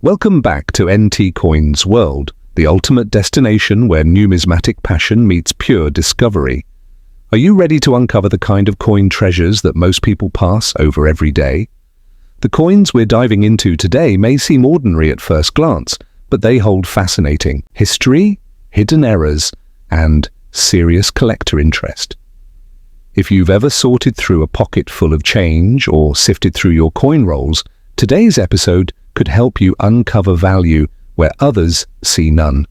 Welcome back to NT Coins World, the ultimate destination where numismatic passion meets pure discovery. Are you ready to uncover the kind of coin treasures that most people pass over every day? The coins we're diving into today may seem ordinary at first glance, but they hold fascinating history, hidden errors, and serious collector interest. If you've ever sorted through a pocket full of change or sifted through your coin rolls, today's episode could help you uncover value where others see none.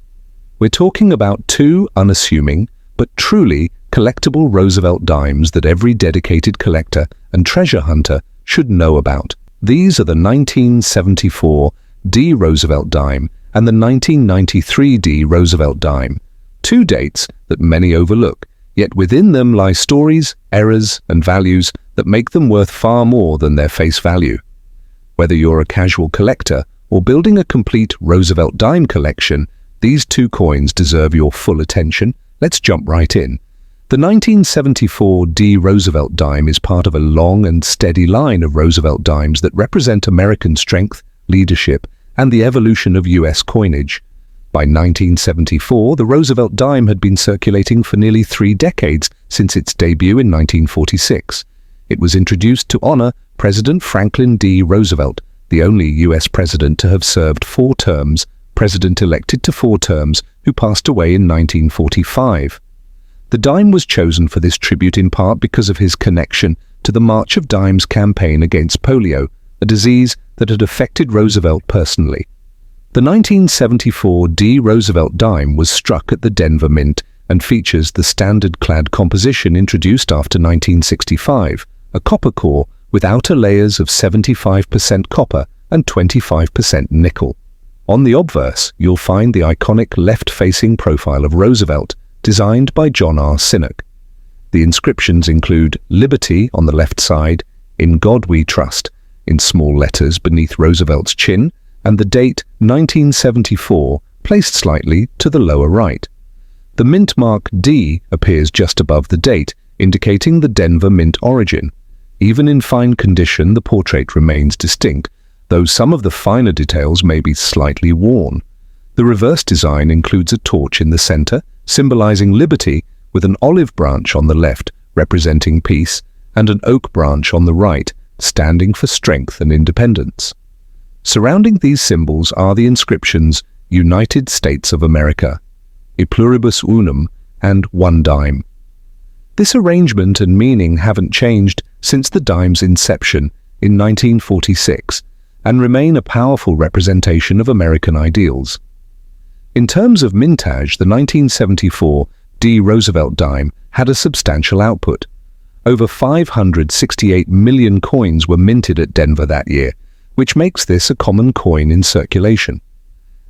We're talking about two unassuming but truly collectible Roosevelt dimes that every dedicated collector and treasure hunter should know about. These are the 1974 D Roosevelt dime and the 1993 D Roosevelt dime, two dates that many overlook, yet within them lie stories, errors, and values that make them worth far more than their face value. Whether you're a casual collector or building a complete Roosevelt dime collection, these two coins deserve your full attention. Let's jump right in. The 1974 D Roosevelt dime is part of a long and steady line of Roosevelt dimes that represent American strength, leadership, and the evolution of US coinage. By 1974, the Roosevelt dime had been circulating for nearly 3 decades since its debut in 1946. It was introduced to honor President Franklin D. Roosevelt, the only U.S. president to have served 4 terms, president elected to 4 terms, who passed away in 1945. The dime was chosen for this tribute in part because of his connection to the March of Dimes campaign against polio, a disease that had affected Roosevelt personally. The 1974 D. Roosevelt dime was struck at the Denver Mint and features the standard-clad composition introduced after 1965, a copper core with outer layers of 75% copper and 25% nickel. On the obverse, you'll find the iconic left-facing profile of Roosevelt, designed by John R. Sinnock. The inscriptions include Liberty on the left side, In God We Trust, in small letters beneath Roosevelt's chin, and the date 1974 placed slightly to the lower right. The mint mark D appears just above the date, indicating the Denver Mint origin. Even in fine condition, the portrait remains distinct, though some of the finer details may be slightly worn. The reverse design includes a torch in the center, symbolizing liberty, with an olive branch on the left, representing peace, and an oak branch on the right, standing for strength and independence. Surrounding these symbols are the inscriptions United States of America, E Pluribus Unum, and One Dime. This arrangement and meaning haven't changed since the dime's inception in 1946 and remain a powerful representation of American ideals. In terms of mintage, the 1974 D. Roosevelt dime had a substantial output. Over 568 million coins were minted at Denver that year, which makes this a common coin in circulation.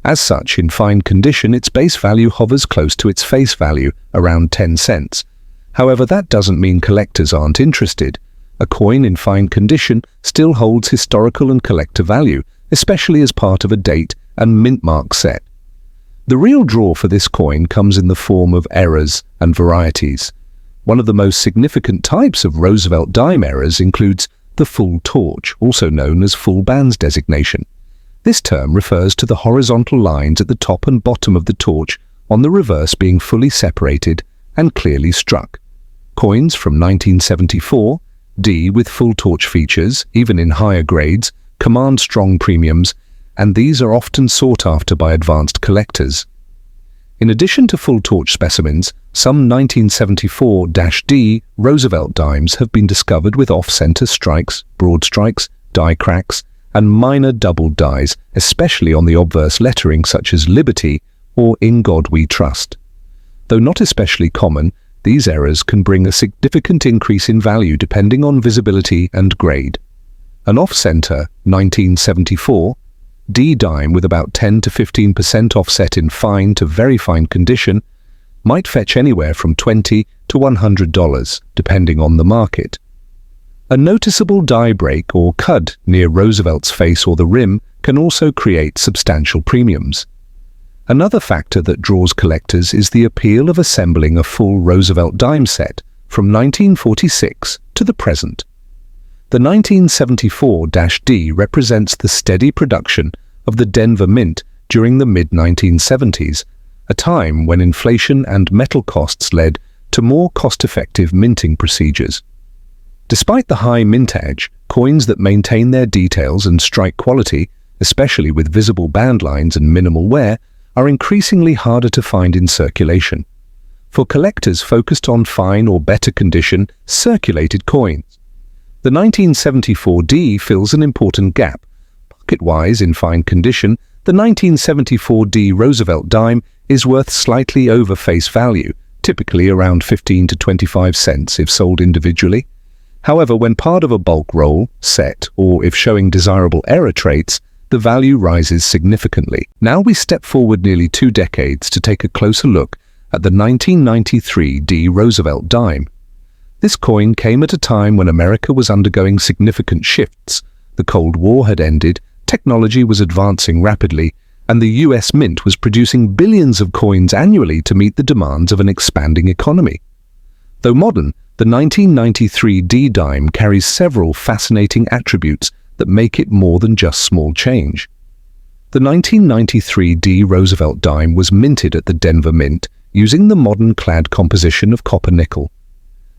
As such, in fine condition, its base value hovers close to its face value, around 10 cents. However, that doesn't mean collectors aren't interested. A coin in fine condition still holds historical and collector value, especially as part of a date and mint mark set. The real draw for this coin comes in the form of errors and varieties. One of the most significant types of Roosevelt dime errors includes the full torch, also known as full bands designation. This term refers to the horizontal lines at the top and bottom of the torch on the reverse being fully separated and clearly struck. Coins from 1974, D with full torch features, even in higher grades, command strong premiums, and these are often sought after by advanced collectors. In addition to full torch specimens, some 1974-D Roosevelt dimes have been discovered with off-center strikes, broad strikes, die cracks, and minor doubled dies, especially on the obverse lettering such as Liberty or In God We Trust. Though not especially common, these errors can bring a significant increase in value depending on visibility and grade. An off-center 1974 D dime with about 10 to 15% offset in fine to very fine condition might fetch anywhere from $20 to $100, depending on the market. A noticeable die break or cud near Roosevelt's face or the rim can also create substantial premiums. Another factor that draws collectors is the appeal of assembling a full Roosevelt dime set from 1946 to the present. The 1974-D represents the steady production of the Denver Mint during the mid-1970s, a time when inflation and metal costs led to more cost-effective minting procedures. Despite the high mintage, coins that maintain their details and strike quality, especially with visible band lines and minimal wear, are increasingly harder to find in circulation. For collectors focused on fine or better condition, circulated coins, the 1974D fills an important gap. Pocket-wise in fine condition, the 1974D Roosevelt dime is worth slightly over face value, typically around 15 to 25 cents if sold individually. However, when part of a bulk roll, set, or if showing desirable error traits, the value rises significantly. Now we step forward nearly 2 decades to take a closer look at the 1993D Roosevelt dime. This coin came at a time when America was undergoing significant shifts. The Cold War had ended, technology was advancing rapidly, and the US Mint was producing billions of coins annually to meet the demands of an expanding economy. Though modern, the 1993D dime carries several fascinating attributes that make it more than just small change. The 1993D Roosevelt dime was minted at the Denver Mint using the modern clad composition of copper-nickel.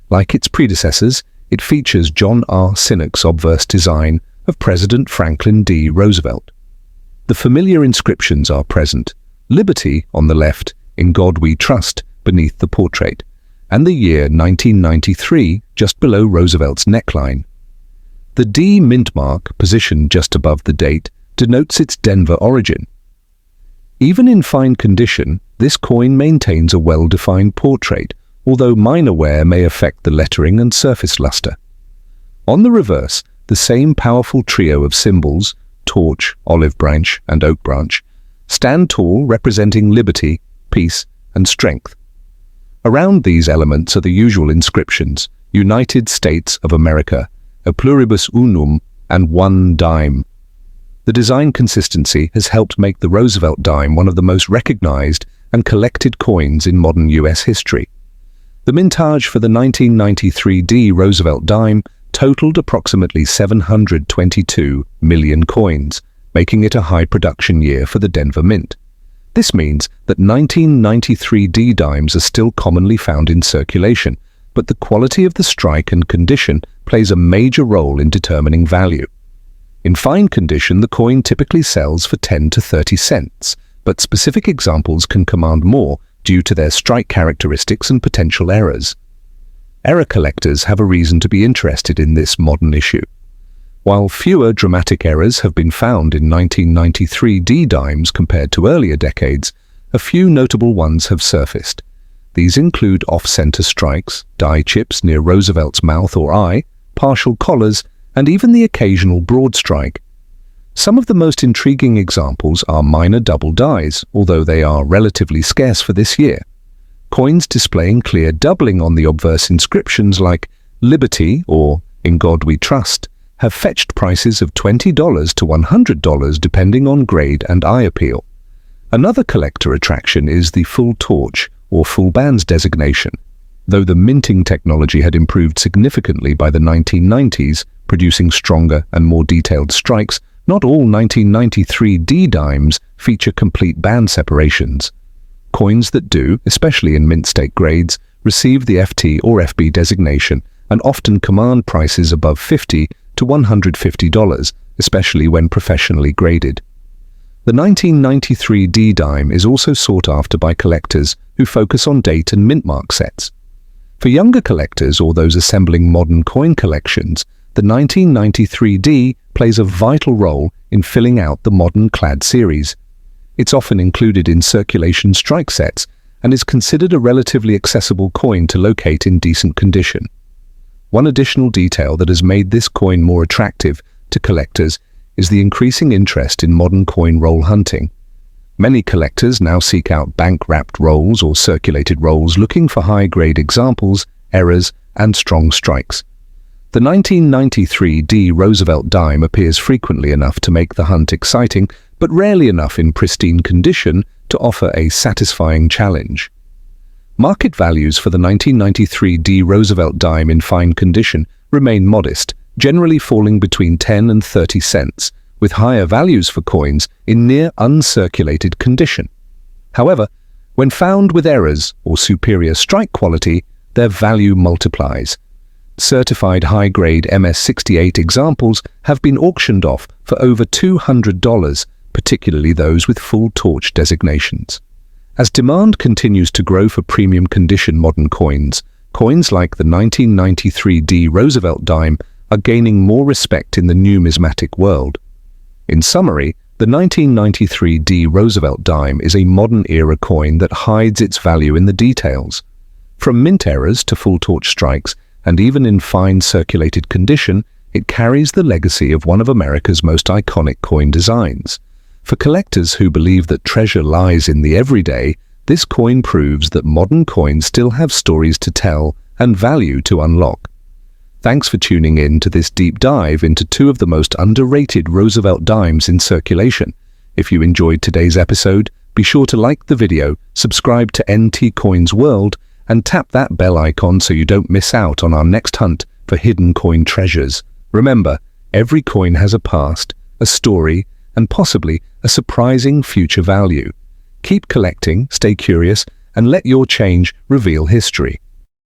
Like its predecessors, it features John R. Sinnock's obverse design of President Franklin D. Roosevelt. The familiar inscriptions are present: Liberty on the left, In God We Trust beneath the portrait, and the year 1993 just below Roosevelt's neckline. The D mint mark, positioned just above the date, denotes its Denver origin. Even in fine condition, this coin maintains a well-defined portrait, although minor wear may affect the lettering and surface luster. On the reverse, the same powerful trio of symbols, torch, olive branch, and oak branch, stand tall, representing liberty, peace, and strength. Around these elements are the usual inscriptions: United States of America, A Pluribus Unum, and One Dime. The design consistency has helped make the Roosevelt dime one of the most recognized and collected coins in modern US history. The mintage for the 1993D Roosevelt dime totaled approximately 722 million coins, making it a high production year for the Denver Mint. This means that 1993D dimes are still commonly found in circulation, but the quality of the strike and condition plays a major role in determining value. In fine condition, the coin typically sells for 10 to 30 cents, but specific examples can command more due to their strike characteristics and potential errors. Error collectors have a reason to be interested in this modern issue. While fewer dramatic errors have been found in 1993D dimes compared to earlier decades, a few notable ones have surfaced. These include off-center strikes, die chips near Roosevelt's mouth or eye, partial collars, and even the occasional broad strike. Some of the most intriguing examples are minor double dies, although they are relatively scarce for this year. Coins displaying clear doubling on the obverse inscriptions like Liberty or In God We Trust have fetched prices of $20 to $100 depending on grade and eye appeal. Another collector attraction is the full torch or full bands designation. Though the minting technology had improved significantly by the 1990s, producing stronger and more detailed strikes, not all 1993D dimes feature complete band separations. Coins that do, especially in mint state grades, receive the FT or FB designation and often command prices above $50 to $150, especially when professionally graded. The 1993D dime is also sought after by collectors who focus on date and mint mark sets. For younger collectors or those assembling modern coin collections, the 1993D plays a vital role in filling out the modern clad series. It's often included in circulation strike sets and is considered a relatively accessible coin to locate in decent condition. One additional detail that has made this coin more attractive to collectors is the increasing interest in modern coin roll hunting. Many collectors now seek out bank-wrapped rolls or circulated rolls looking for high-grade examples, errors, and strong strikes. The 1993D Roosevelt dime appears frequently enough to make the hunt exciting, but rarely enough in pristine condition to offer a satisfying challenge. Market values for the 1993D Roosevelt dime in fine condition remain modest, generally falling between 10 and 30 cents, with higher values for coins in near uncirculated condition. However, when found with errors or superior strike quality, their value multiplies. Certified high-grade MS-68 examples have been auctioned off for over $200, particularly those with full torch designations. As demand continues to grow for premium condition modern coins, coins like the 1993 Roosevelt dime are gaining more respect in the numismatic world. In summary, the 1993 Roosevelt dime is a modern-era coin that hides its value in the details. From mint errors to full torch strikes, and even in fine circulated condition, it carries the legacy of one of America's most iconic coin designs. For collectors who believe that treasure lies in the everyday, this coin proves that modern coins still have stories to tell and value to unlock. Thanks for tuning in to this deep dive into two of the most underrated Roosevelt dimes in circulation. If you enjoyed today's episode, be sure to like the video, subscribe to NT Coins World, and tap that bell icon so you don't miss out on our next hunt for hidden coin treasures. Remember, every coin has a past, a story, and possibly a surprising future value. Keep collecting, stay curious, and let your change reveal history.